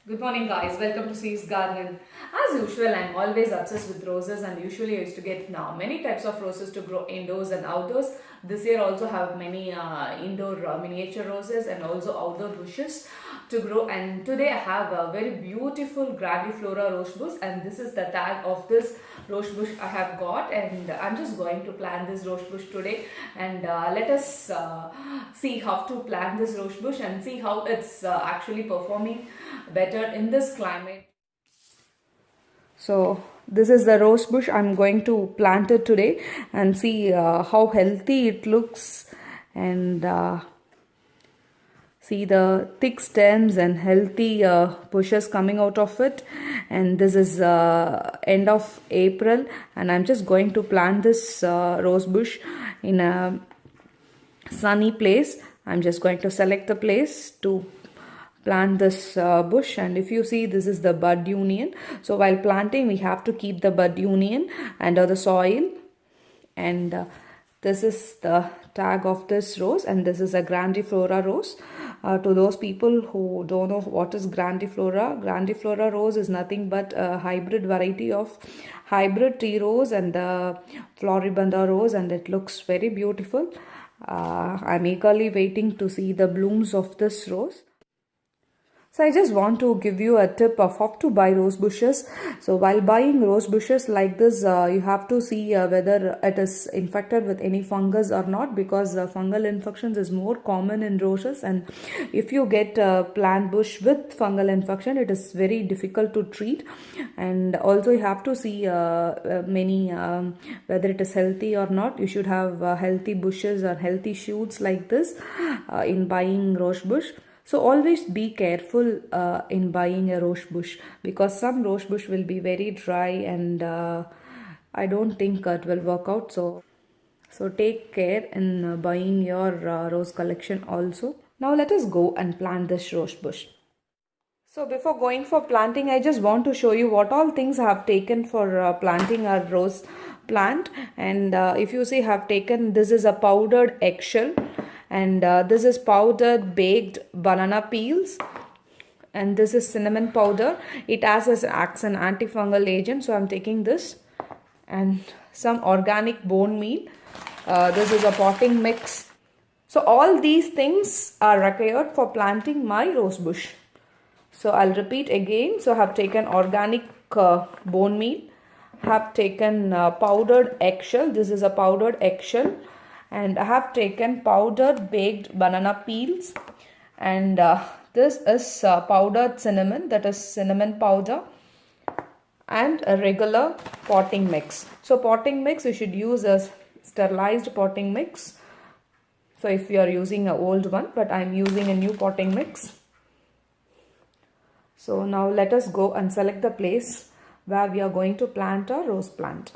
Good morning guys, welcome to C's Garden. As usual, I'm always obsessed with roses and usually I used to get now many types of roses to grow indoors and outdoors. This year also have many indoor miniature roses and also outdoor bushes to grow, and today I have a very beautiful Grandiflora Rose bush, and this is the tag of this rose bush I have got, and I'm just going to plant this rose bush today, and let us see how to plant this rose bush and see how it's actually performing better in this climate. So this is the rose bush. I'm going to plant it today and see how healthy it looks, and see the thick stems and healthy bushes coming out of it. And this is end of April, and I'm just going to plant this rose bush in a sunny place. I'm just going to select the place to plant this bush, and if you see, this is the bud union. So while planting, we have to keep the bud union under the soil, and this is the tag of this rose, and this is a Grandiflora Rose. To those people who don't know what is Grandiflora Rose is nothing but a hybrid variety of hybrid tea rose and the Floribunda rose, and it looks very beautiful. I'm eagerly waiting to see the blooms of this rose. So I just want to give you a tip of how to buy rose bushes. So while buying rose bushes like this, you have to see whether it is infected with any fungus or not, because fungal infections is more common in roses, and if you get a plant bush with fungal infection, it is very difficult to treat. And also you have to see whether it is healthy or not. You should have healthy bushes or healthy shoots like this in buying rose bush. So always be careful in buying a rose bush, because some rose bush will be very dry, and I don't think it will work out. So take care in buying your rose collection also. Now let us go and plant this rose bush. So before going for planting, I just want to show you what all things I have taken for planting a rose plant. And if you see, I have taken, this is a powdered eggshell, and this is powdered baked banana peels, and this is cinnamon powder. It acts as an antifungal agent, so I'm taking this, and some organic bone meal. This is a potting mix. So all these things are required for planting my rose bush. So I'll repeat again. So I have taken organic bone meal, have taken powdered eggshell. This is a powdered eggshell. And I have taken powdered baked banana peels, and this is powdered cinnamon, that is cinnamon powder, and a regular potting mix. So potting mix, you should use a sterilized potting mix. So if you are using an old one, but I am using a new potting mix. So now let us go and select the place where we are going to plant a rose plant.